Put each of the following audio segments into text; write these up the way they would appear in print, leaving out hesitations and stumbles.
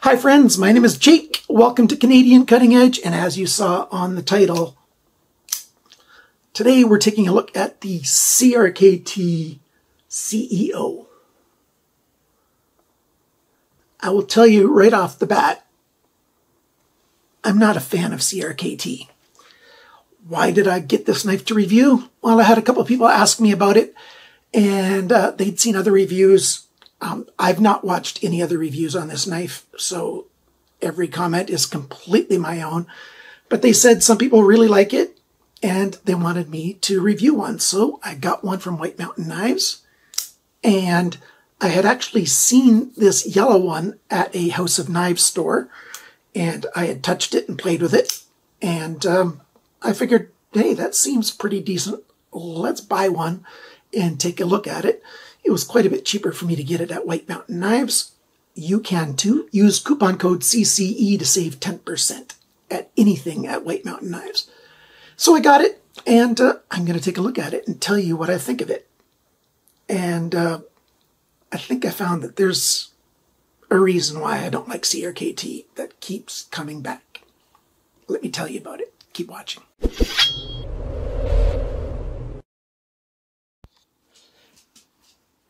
Hi friends, my name is Jake. Welcome to Canadian Cutting Edge, and as you saw on the title, today we're taking a look at the CRKT CEO. I will tell you right off the bat, I'm not a fan of CRKT. Why did I get this knife to review? Well, I had a couple of people ask me about it, and they'd seen other reviews. I've not watched any other reviews on this knife, so every comment is completely my own. But they said some people really like it, and they wanted me to review one. So I got one from White Mountain Knives, and I had actually seen this yellow one at a House of Knives store, and I had touched it and played with it, and I figured, hey, that seems pretty decent. Let's buy one and take a look at it. It was quite a bit cheaper for me to get it at White Mountain Knives. You can too. Use coupon code CCE to save 10% at anything at White Mountain Knives. So I got it, and I'm going to take a look at it and tell you what I think of it. And I think I found that there's a reason why I don't like CRKT that keeps coming back. Let me tell you about it. Keep watching.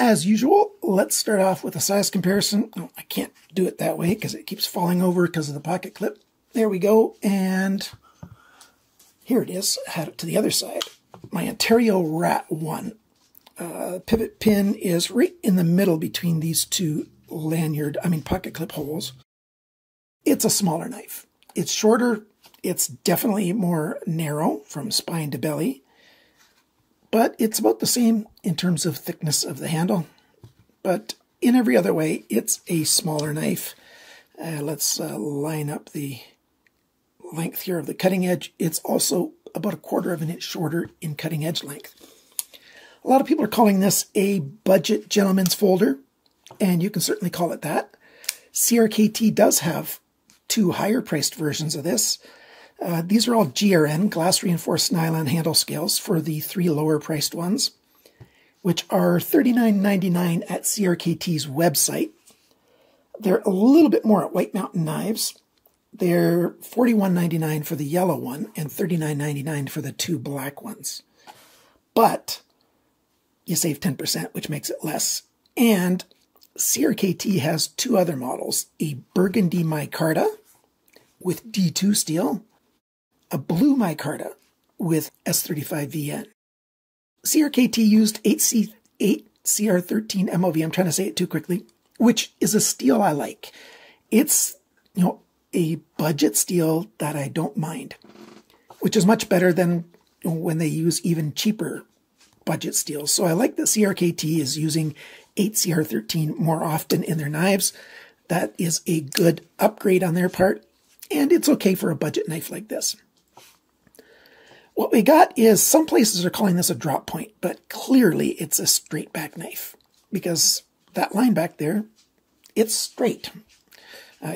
As usual, let's start off with a size comparison. Oh, I can't do it that way because it keeps falling over because of the pocket clip. There we go, and here it is. I had it to the other side. My Ontario Rat 1. Pivot pin is right in the middle between these two pocket clip holes. It's a smaller knife. It's shorter. It's definitely more narrow from spine to belly. But it's about the same in terms of thickness of the handle. But in every other way, it's a smaller knife. Let's line up the length here of the cutting edge. It's also about 1/4 of an inch shorter in cutting edge length. A lot of people are calling this a budget gentleman's folder, and you can certainly call it that. CRKT does have two higher priced versions of this. These are all GRN, glass reinforced nylon handle scales, for the 3 lower priced ones, which are $39.99 at CRKT's website. They're a little bit more at White Mountain Knives. They're $41.99 for the yellow one and $39.99 for the 2 black ones. But you save 10%, which makes it less. And CRKT has 2 other models, a burgundy micarta with D2 steel, a blue micarta with S35VN. CRKT used 8CR13 MOV, I'm trying to say it too quickly, which is a steel I like. It's, a budget steel that I don't mind, which is much better than when they use even cheaper budget steels. So I like that CRKT is using 8CR13 more often in their knives. That is a good upgrade on their part, and it's okay for a budget knife like this. What we got is, some places are calling this a drop point, but clearly it's a straight back knife because that line back there, it's straight.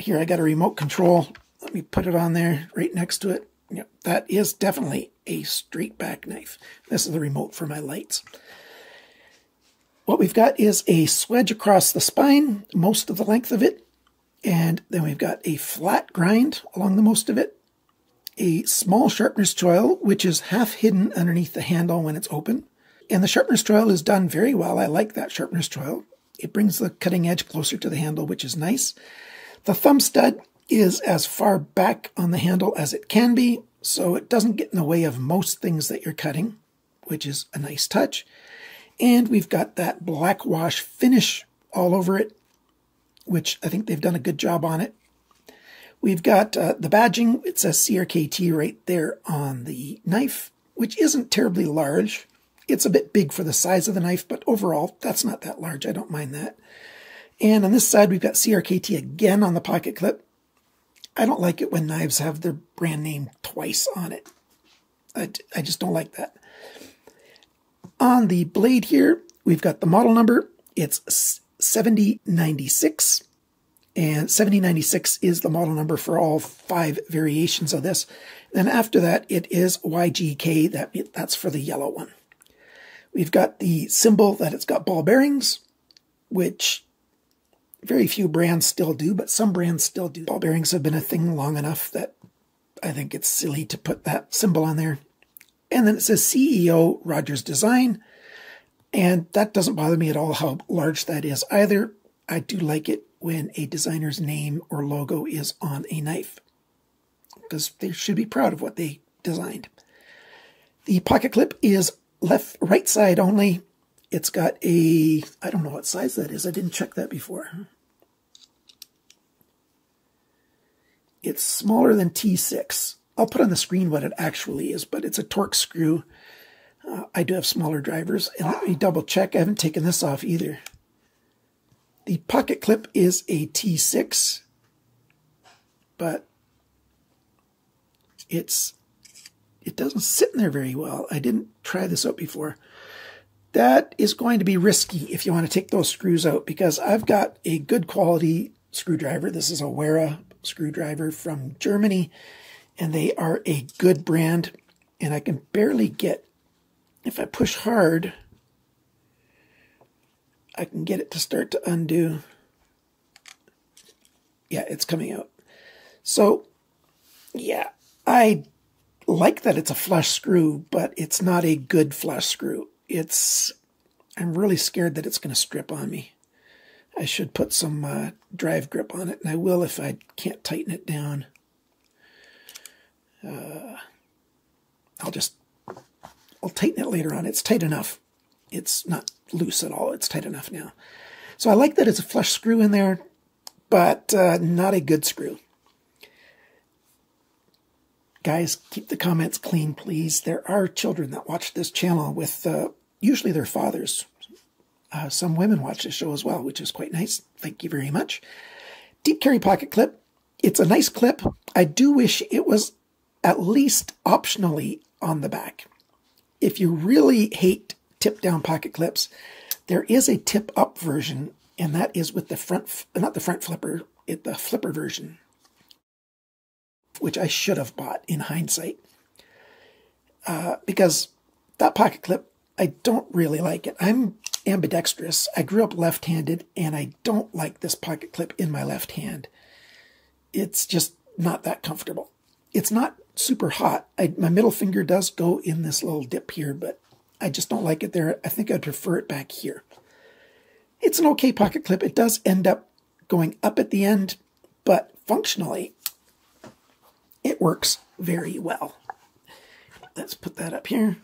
Here I got a remote control. Let me put it on there right next to it. Yep, that is definitely a straight back knife. This is the remote for my lights. What we've got is a swedge across the spine, most of the length of it, and then we've got a flat grind along the most of it. A small sharpener's choil, which is half hidden underneath the handle when it's open. And the sharpener's choil is done very well. I like that sharpener's choil. It brings the cutting edge closer to the handle, which is nice. The thumb stud is as far back on the handle as it can be, so it doesn't get in the way of most things that you're cutting, which is a nice touch. And we've got that black wash finish all over it, which I think they've done a good job on it. We've got the badging. It says CRKT right there on the knife, which isn't terribly large. It's a bit big for the size of the knife, but overall, that's not that large. I don't mind that. And on this side, we've got CRKT again on the pocket clip. I don't like it when knives have their brand name twice on it. I just don't like that. On the blade here, we've got the model number. It's 7096. And 7096 is the model number for all 5 variations of this. Then after that, it is YGK. That's for the yellow one. We've got the symbol that it's got ball bearings, which Very few brands still do, but some brands still do. Ball bearings have been a thing long enough that I think it's silly to put that symbol on there. And then it says CEO Rogers Design. And that doesn't bother me at all how large that is either. I do like it when a designer's name or logo is on a knife, because they should be proud of what they designed. The pocket clip is right side only. It's got a, I don't know what size that is. I didn't check that before. It's smaller than T6. I'll put on the screen what it actually is, but it's a Torx screw. I do have smaller drivers. And let me double check. I haven't taken this off either. The pocket clip is a T6, but it doesn't sit in there very well. I didn't try this out before. That is going to be risky if you want to take those screws out, because I've got a good quality screwdriver. This is a EUROPEAN screwdriver from Germany, and they are a good brand, and I can barely get, if I push hard, I can get it to start to undo. Yeah, it's coming out. So, yeah, I like that it's a flush screw, but it's not a good flush screw. I'm really scared that it's going to strip on me. I should put some drive grip on it, and I will if I can't tighten it down. I'll tighten it later on. It's tight enough. It's not loose at all. It's tight enough now. So I like that it's a flush screw in there, but not a good screw. Guys, keep the comments clean, please. There are children that watch this channel with usually their fathers. Some women watch this show as well, which is quite nice. Thank you very much. Deep carry pocket clip. It's a nice clip. I do wish it was at least optionally on the back. If you really hate tip-down pocket clips, there is a tip-up version, and that is with the front, not the front flipper, the flipper version, which I should have bought in hindsight. Because that pocket clip, I don't really like it. I'm ambidextrous. I grew up left-handed, and I don't like this pocket clip in my left hand. It's just not that comfortable. It's not super hot. My middle finger does go in this little dip here, but I just don't like it there. I think I'd prefer it back here. It's an okay pocket clip. It does end up going up at the end, but functionally, it works very well. Let's put that up here.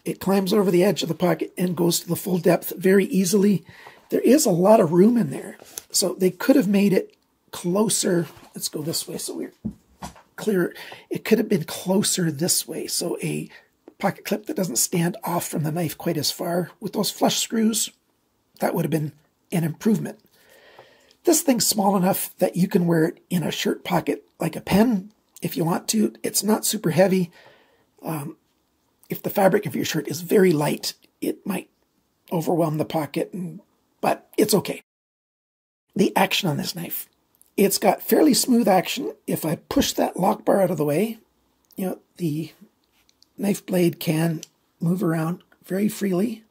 It climbs over the edge of the pocket and goes to the full depth very easily. There is a lot of room in there, so they could have made it closer. Let's go this way so we're clear. It could have been closer this way, so a pocket clip that doesn't stand off from the knife quite as far. With those flush screws, that would have been an improvement. This thing's small enough that you can wear it in a shirt pocket like a pen if you want to. It's not super heavy. If the fabric of your shirt is very light, it might overwhelm the pocket, but it's okay. The action on this knife. It's got fairly smooth action. If I push that lock bar out of the way, the knife blade can move around very freely.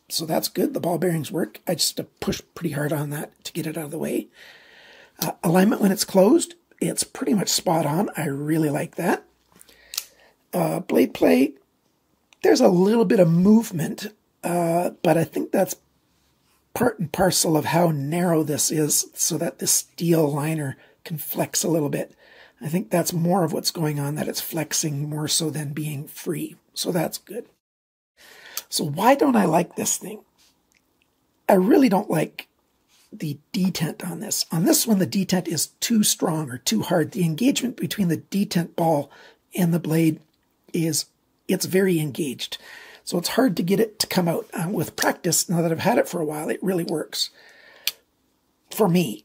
So that's good. The ball bearings work. I just have to push pretty hard on that to get it out of the way. Alignment when it's closed, it's pretty much spot on. I really like that. Blade play, there's a little bit of movement, but I think that's part and parcel of how narrow this is, so that the steel liner can flex a little bit. I think that's more of what's going on, that it's flexing more so than being free. So that's good. So why don't I like this thing? I really don't like the detent on this. On this one, the detent is too strong or too hard. The engagement between the detent ball and the blade it's very engaged. So it's hard to get it to come out. With practice, now that I've had it for a while, it really works for me.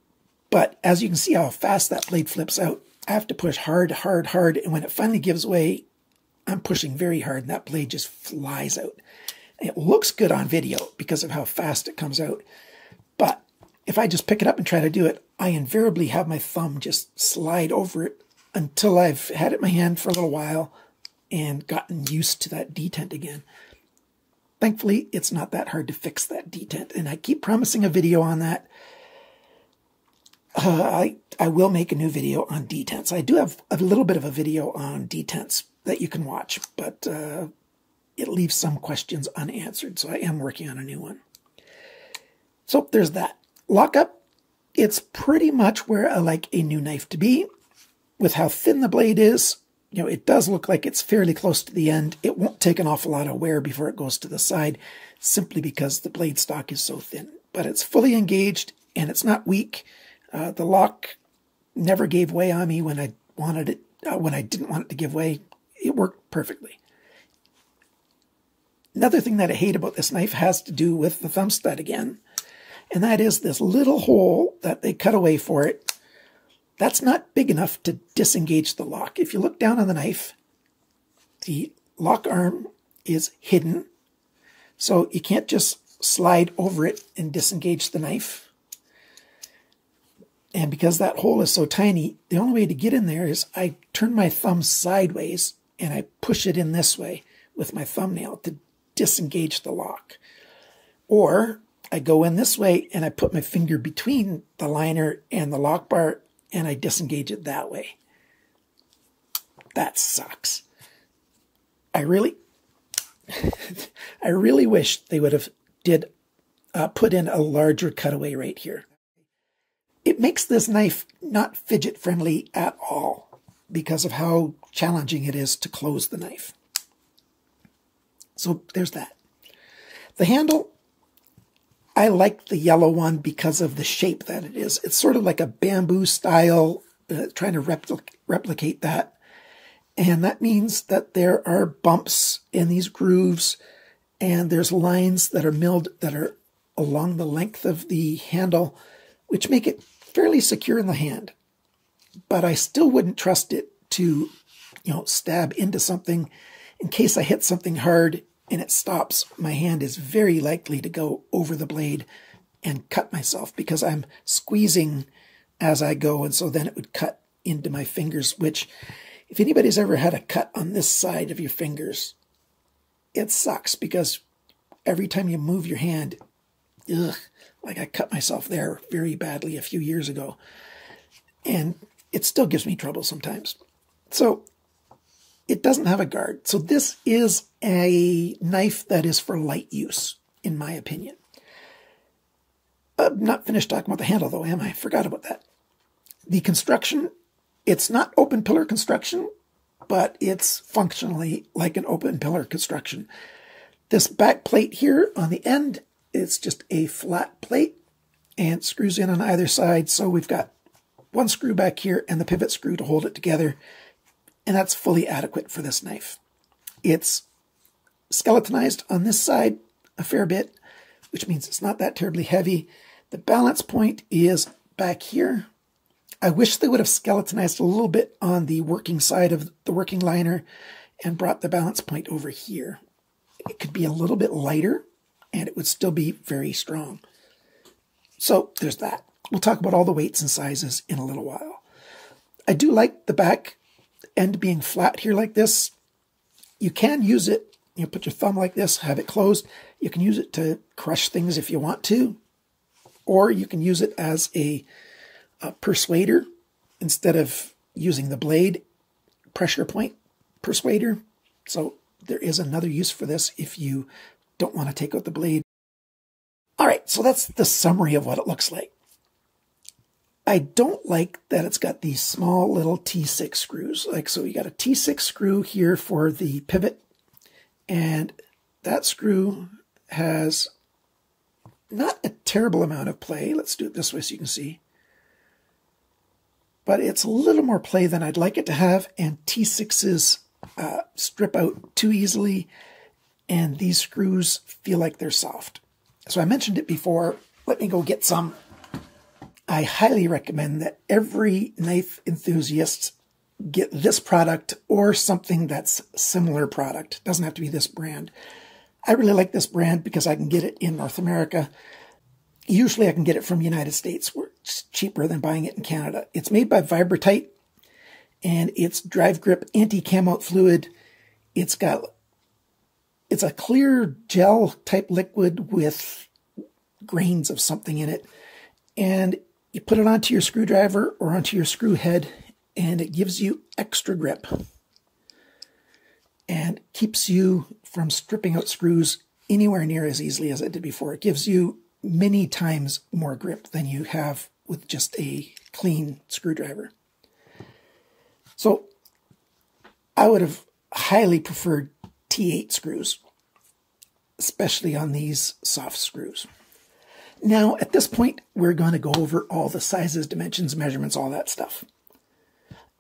But as you can see how fast that blade flips out, I have to push hard, hard, hard. And when it finally gives way, I'm pushing very hard and that blade just flies out. It looks good on video because of how fast it comes out. But if I just pick it up and try to do it, I invariably have my thumb just slide over it until I've had it in my hand for a little while and gotten used to that detent again. Thankfully, it's not that hard to fix that detent, and I keep promising a video on that. I will make a new video on detents. I do have a little bit of a video on detents that you can watch, but it leaves some questions unanswered, so I am working on a new one. So there's that. Lockup, it's pretty much where I like a new knife to be. With how thin the blade is, you know, it does look like it's fairly close to the end. It won't take an awful lot of wear before it goes to the side, simply because the blade stock is so thin. But it's fully engaged, and it's not weak. The lock never gave way on me when I wanted it, when I didn't want it to give way. It worked perfectly. Another thing that I hate about this knife has to do with the thumb stud again, and that is this little hole that they cut away for it. That's not big enough to disengage the lock. If you look down on the knife, the lock arm is hidden, so you can't just slide over it and disengage the knife. And because that hole is so tiny, the only way to get in there is I turn my thumb sideways and I push it in this way with my thumbnail to disengage the lock. Or I go in this way and I put my finger between the liner and the lock bar and I disengage it that way. That sucks. I really wish they would have put in a larger cutaway right here. It makes this knife not fidget friendly at all because of how challenging it is to close the knife. So there's that. The handle, I like the yellow one because of the shape that it is. It's sort of like a bamboo style, trying to replicate that. And that means that there are bumps in these grooves, and there's lines that are milled that are along the length of the handle, which make it fairly secure in the hand. But I still wouldn't trust it to, you know, stab into something. In case I hit something hard and it stops, my hand is very likely to go over the blade and cut myself because I'm squeezing as I go, and so then it would cut into my fingers, which, if anybody's ever had a cut on this side of your fingers, it sucks because every time you move your hand, ugh, like I cut myself there very badly a few years ago, and it still gives me trouble sometimes. So it doesn't have a guard. So this is a knife that is for light use, in my opinion. I'm not finished talking about the handle though, am I? Forgot about that. The construction, it's not open pillar construction, but it's functionally like an open pillar construction. This back plate here on the end, it's just a flat plate and screws in on either side. So we've got one screw back here and the pivot screw to hold it together. And that's fully adequate for this knife. It's skeletonized on this side a fair bit, which means it's not that terribly heavy. The balance point is back here. I wish they would have skeletonized a little bit on the working side of the working liner and brought the balance point over here. It could be a little bit lighter and it would still be very strong. So there's that. We'll talk about all the weights and sizes in a little while. I do like the back end being flat here like this. You can use it, you know, put your thumb like this, have it closed. You can use it to crush things if you want to, or you can use it as a persuader instead of using the blade, pressure point persuader. So there is another use for this if you don't want to take out the blade. All right, so that's the summary of what it looks like. I don't like that it's got these small little T6 screws. Like, so you got a T6 screw here for the pivot, and that screw has not a terrible amount of play. Let's do it this way so you can see. But it's a little more play than I'd like it to have, and T6s strip out too easily, and these screws feel like they're soft. So I mentioned it before. Let me go get some. I highly recommend that every knife enthusiast get this product or something that's similar product. It doesn't have to be this brand. I really like this brand because I can get it in North America. Usually I can get it from the United States, where it's cheaper than buying it in Canada. It's made by Vibratite, and it's drive grip anti-cam out fluid. It's got It's a clear gel type liquid with grains of something in it. And you put it onto your screwdriver or onto your screw head, and it gives you extra grip and keeps you from stripping out screws anywhere near as easily as it did before. It gives you many times more grip than you have with just a clean screwdriver. So I would have highly preferred T8 screws, especially on these soft screws. Now, at this point, we're going to go over all the sizes, dimensions, measurements, all that stuff.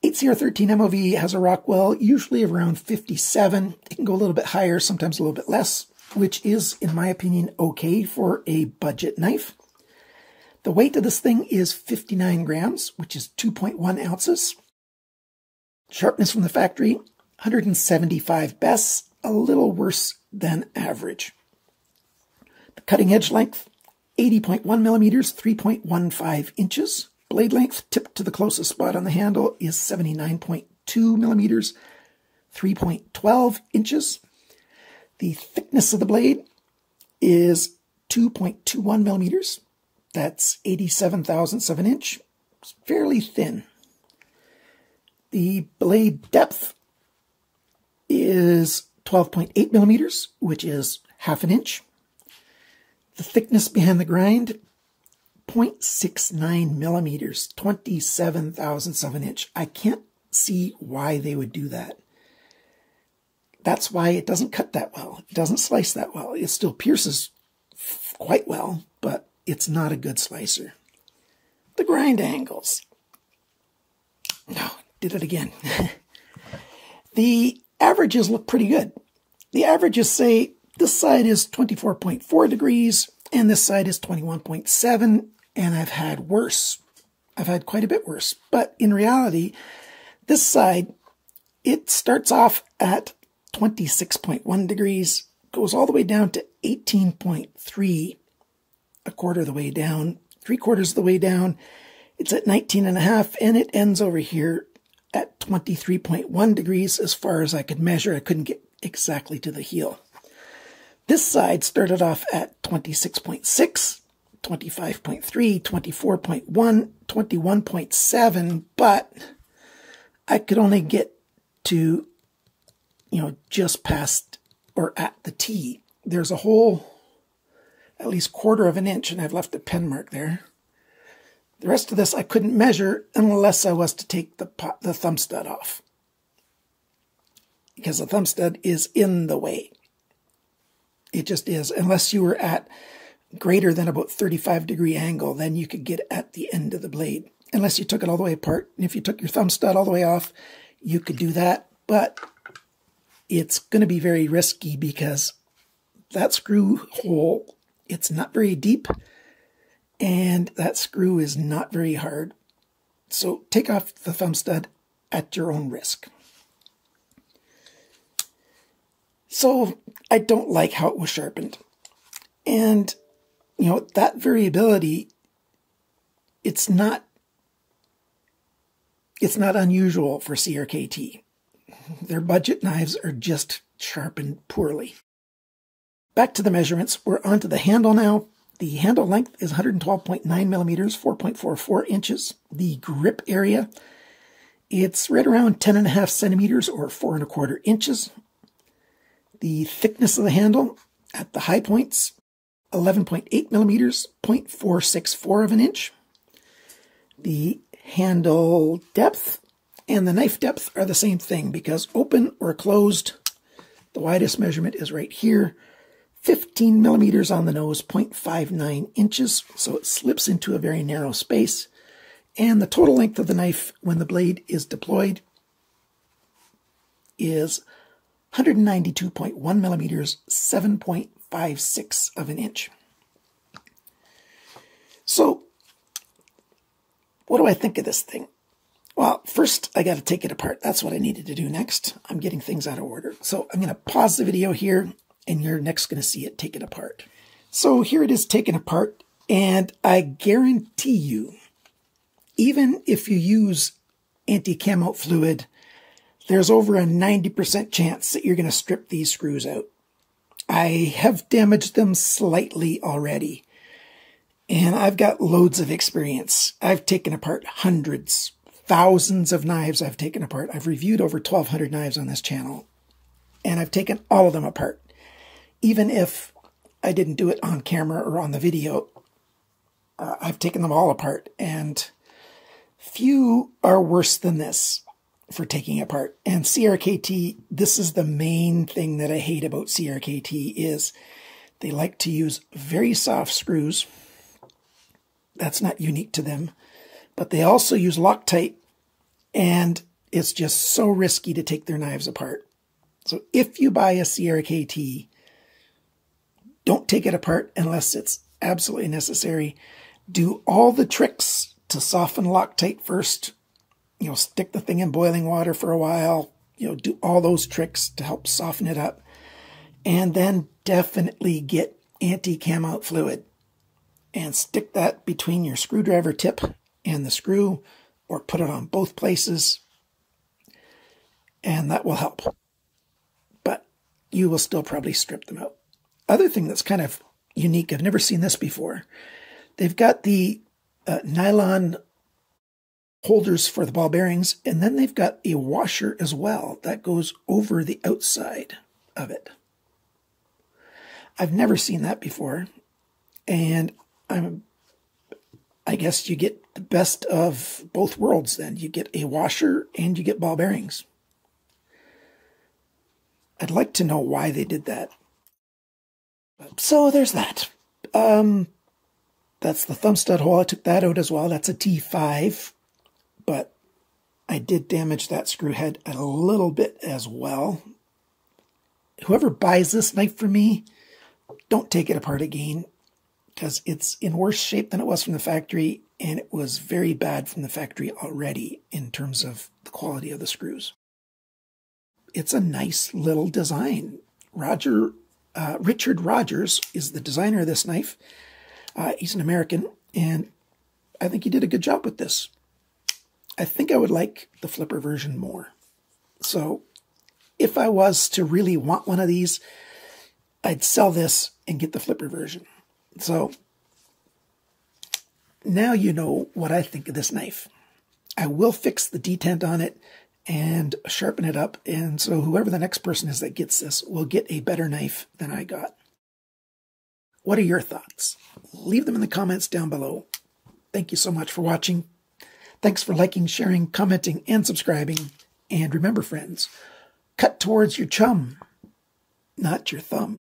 8CR13 MOV has a Rockwell, usually around 57. It can go a little bit higher, sometimes a little bit less, which is, in my opinion, okay for a budget knife. The weight of this thing is 59 grams, which is 2.1 ounces. Sharpness from the factory, 175 bests, a little worse than average. The cutting edge length, 80.1 millimeters, 3.15 inches. Blade length, tipped to the closest spot on the handle, is 79.2 millimeters, 3.12 inches. The thickness of the blade is 2.21 millimeters. That's 87 thousandths of an inch. It's fairly thin. The blade depth is 12.8 millimeters, which is half an inch. The thickness behind the grind, 0.69 millimeters, 27 thousandths of an inch. I can't see why they would do that. That's why it doesn't cut that well. It doesn't slice that well. It still pierces quite well, but it's not a good slicer. The grind angles. No, did it again. The averages look pretty good. The averages say this side is 24.4 degrees and this side is 21.7, and I've had worse. I've had quite a bit worse. But in reality, this side, it starts off at 26.1 degrees, goes all the way down to 18.3, a quarter of the way down, 3/4 of the way down. It's at 19.5, and it ends over here at 23.1 degrees as far as I could measure. I couldn't get exactly to the heel. This side started off at 26.6, 25.3, 24.1, 21.7, but I could only get to, just past or at the T. There's a whole, at least 1/4 of an inch, and I've left a pen mark there. The rest of this I couldn't measure unless I was to take the thumb stud off, because the thumb stud is in the way. It just is. Unless you were at greater than about 35-degree angle, then you could get at the end of the blade. Unless you took it all the way apart. And if you took your thumb stud all the way off, you could do that. But it's going to be very risky because that screw hole, it's not very deep. And that screw is not very hard. So take off the thumb stud at your own risk. So I don't like how it was sharpened. And, that variability, it's not unusual for CRKT. Their budget knives are just sharpened poorly. Back to the measurements. We're onto the handle now. The handle length is 112.9 millimeters, 4.44 inches. The grip area, it's right around 10.5 centimeters or 4.25 inches. The thickness of the handle at the high points, 11.8 millimeters, 0.464 of an inch. The handle depth and the knife depth are the same thing because open or closed, the widest measurement is right here. 15 millimeters on the nose, 0.59 inches, so it slips into a very narrow space. And the total length of the knife when the blade is deployed is 192.1 millimeters, 7.56 of an inch. So, what do I think of this thing? Well, first I got to take it apart. That's what I needed to do next. I'm getting things out of order. So I'm going to pause the video here, and you're next going to see it taken apart. So here it is taken apart, and I guarantee you, even if you use anti-cam out fluid, there's over a 90% chance that you're going to strip these screws out. I have damaged them slightly already, and I've got loads of experience. I've taken apart hundreds, thousands of knives I've taken apart. I've reviewed over 1,200 knives on this channel, and I've taken all of them apart. Even if I didn't do it on camera or on the video, I've taken them all apart, and few are worse than this for taking apart. And CRKT, this is the main thing that I hate about CRKT, is they like to use very soft screws. That's not unique to them, but they also use Loctite, and it's just so risky to take their knives apart. So if you buy a CRKT, don't take it apart unless it's absolutely necessary. Do all the tricks to soften Loctite first. You know, stick the thing in boiling water for a while. You know, do all those tricks to help soften it up. And then definitely get anti-cam out fluid and stick that between your screwdriver tip and the screw, or put it on both places, and that will help. But you will still probably strip them out. Other thing that's kind of unique, I've never seen this before. They've got the nylon holders for the ball bearings, and then they've got a washer as well that goes over the outside of it. I've never seen that before, and I guess you get the best of both worlds then. You get a washer and you get ball bearings. I'd like to know why they did that. So there's that. That's the thumb stud hole. I took that out as well. That's a T5. But I did damage that screw head a little bit as well. Whoever buys this knife for me, don't take it apart again, because it's in worse shape than it was from the factory, and it was very bad from the factory already in terms of the quality of the screws. It's a nice little design. Richard Rogers is the designer of this knife. He's an American, and I think he did a good job with this. I think I would like the flipper version more. So if I was to really want one of these, I'd sell this and get the flipper version. So now you know what I think of this knife. I will fix the detent on it and sharpen it up, and so whoever the next person is that gets this will get a better knife than I got. What are your thoughts? Leave them in the comments down below. Thank you so much for watching. Thanks for liking, sharing, commenting, and subscribing. And remember, friends, cut towards your chum, not your thumb.